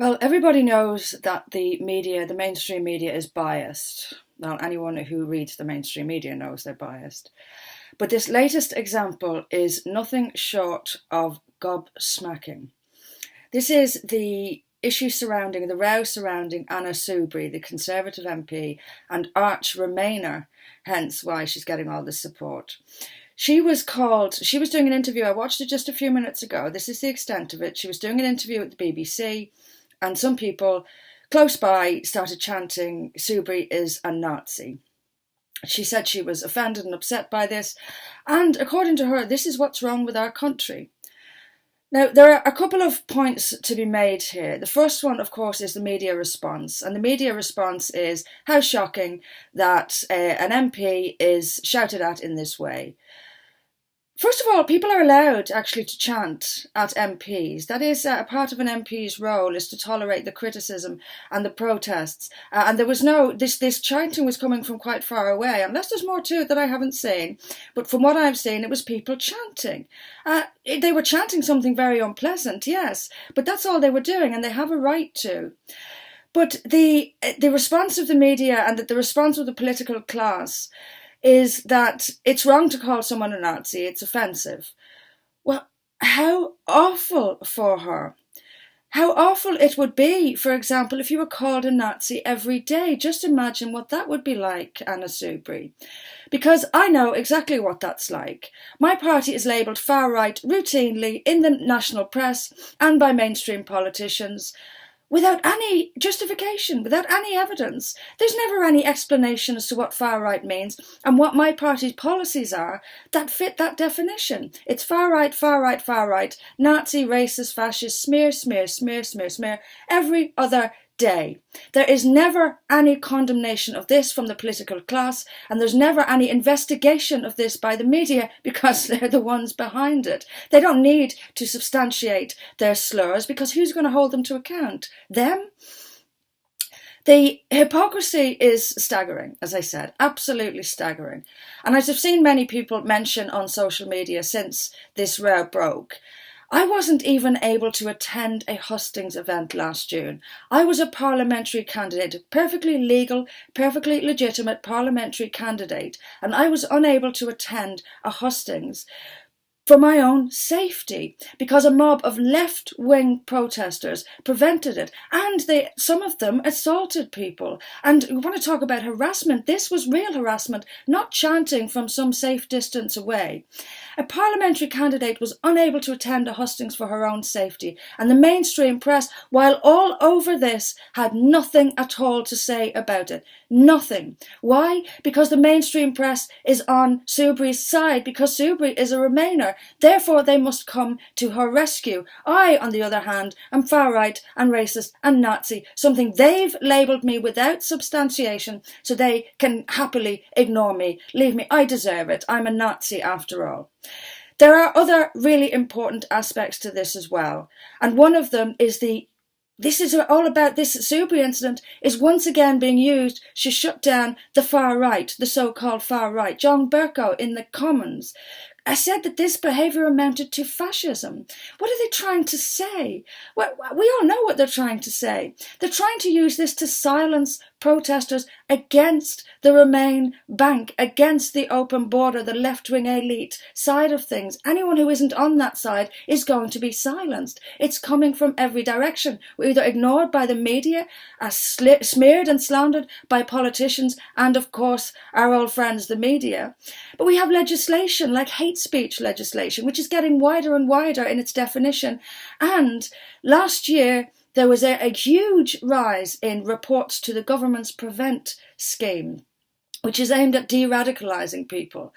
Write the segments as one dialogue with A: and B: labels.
A: Well, everybody knows that the media, the mainstream media, is biased. Well, anyone who reads the mainstream media knows they're biased. But this latest example is nothing short of gobsmacking. This is the issue surrounding, the row surrounding Anna Soubry, the Conservative MP and arch Remainer, hence why she's getting all this support. She was doing an interview, I watched it just a few minutes ago, this is the extent of it. She was doing an interview at the BBC, and some people close by started chanting, "Soubry is a Nazi." She said she was offended and upset by this, and according to her, this is what's wrong with our country. Now, there are a couple of points to be made here. The first one, of course, is the media response. And the media response is, how shocking that an MP is shouted at in this way. First of all, people are allowed actually to chant at MPs. That is a part of an MP's role, is to tolerate the criticism and the protests. And there was this chanting was coming from quite far away, unless there's more to it that I haven't seen. But from what I've seen, it was people chanting. They were chanting something very unpleasant, yes, but that's all they were doing, and they have a right to. But the response of the media and the response of the political class is that it's wrong to call someone a Nazi, it's offensive. Well, how awful for her. How awful it would be, for example, if you were called a Nazi every day. Just imagine what that would be like, Anna Soubry. Because I know exactly what that's like. My party is labelled far-right routinely in the national press and by mainstream politicians, without any justification, without any evidence. There's never any explanation as to what far-right means and what my party's policies are that fit that definition. It's far-right, far-right, far-right, Nazi, racist, fascist, smear, smear, smear, smear, smear, every other day. There is never any condemnation of this from the political class, and there's never any investigation of this by the media because they're the ones behind it. They don't need to substantiate their slurs because who's going to hold them to account? Them? The hypocrisy is staggering, as I said, absolutely staggering. And as I've seen many people mention on social media since this row broke, I wasn't even able to attend a hustings event last June. I was a parliamentary candidate, a perfectly legal, perfectly legitimate parliamentary candidate, and I was unable to attend a hustings for my own safety because a mob of left-wing protesters prevented it, and some of them assaulted people. And we want to talk about harassment. This was real harassment, not chanting from some safe distance away. A parliamentary candidate was unable to attend a hustings for her own safety, and the mainstream press, while all over this, had nothing at all to say about it. Nothing. Why? Because the mainstream press is on Soubry's side, because Soubry is a Remainer. Therefore, they must come to her rescue. I, on the other hand, am far-right and racist and Nazi, something they've labelled me without substantiation, so they can happily ignore me, leave me. I deserve it. I'm a Nazi after all. There are other really important aspects to this as well, and one of them is this is all about this Soubry incident is once again being used to shut down the far right, the so-called far right. John Bercow in the Commons said that this behaviour amounted to fascism. What are they trying to say? Well, we all know what they're trying to say. They're trying to use this to silence protesters against the Remain Bank, against the open border, the left-wing elite side of things. Anyone who isn't on that side is going to be silenced. It's coming from every direction. We're either ignored by the media, smeared and slandered by politicians, and of course our old friends, the media. But we have legislation like hate speech legislation, which is getting wider and wider in its definition. And last year, there was a huge rise in reports to the government's Prevent scheme, which is aimed at de-radicalising people,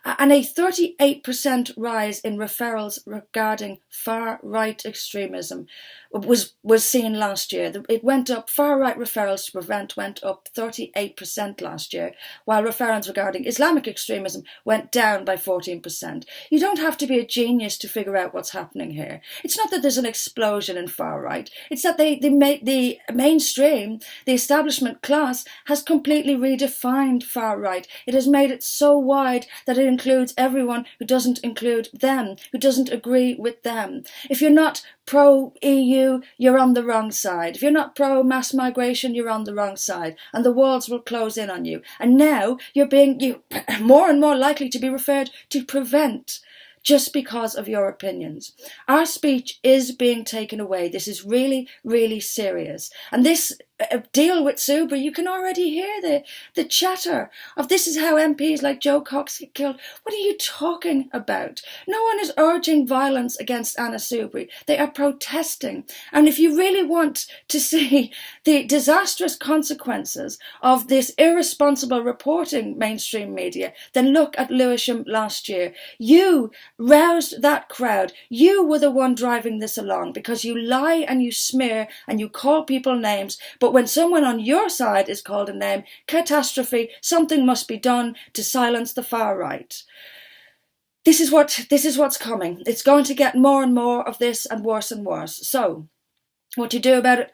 A: and a 38% rise in referrals regarding far-right extremism was seen last year. It went up, far-right referrals to Prevent went up 38% last year, while referrals regarding Islamic extremism went down by 14%. You don't have to be a genius to figure out what's happening here. It's not that there's an explosion in far-right, it's that the mainstream, the establishment class, has completely redefined far-right. It has made it so wide that it includes everyone who doesn't include them, who doesn't agree with them. If you're not pro-EU, you're on the wrong side. If you're not pro-mass migration, you're on the wrong side, and the walls will close in on you. And now you're more and more likely to be referred to prevent, just because of your opinions. Our speech is being taken away. This is really, really serious. And this deal with Soubry, you can already hear the chatter of this is how MPs like Joe Cox get killed. What are you talking about? No one is urging violence against Anna Soubry. They are protesting. And if you really want to see the disastrous consequences of this irresponsible reporting mainstream media, then look at Lewisham last year. You roused that crowd. You were the one driving this along because you lie and you smear and you call people names. But when someone on your side is called a name, catastrophe, something must be done to silence the far right. This is what's coming. It's going to get more and more of this and worse and worse. So, what do you do about it?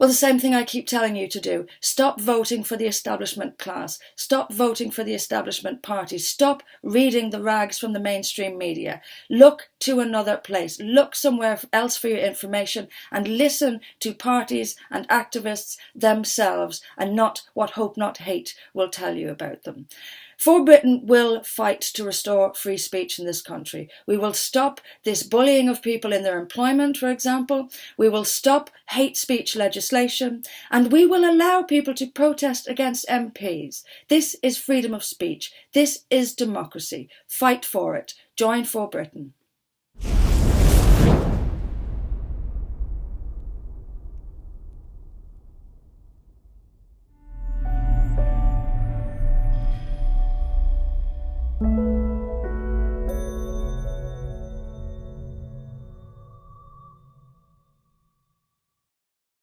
A: Well, the same thing I keep telling you to do. Stop voting for the establishment class. Stop voting for the establishment parties. Stop reading the rags from the mainstream media. Look to another place. Look somewhere else for your information and listen to parties and activists themselves and not what Hope Not Hate will tell you about them. For Britain will fight to restore free speech in this country. We will stop this bullying of people in their employment, for example. We will stop hate speech legislation, and we will allow people to protest against MPs. This is freedom of speech. This is democracy. Fight for it. Join For Britain.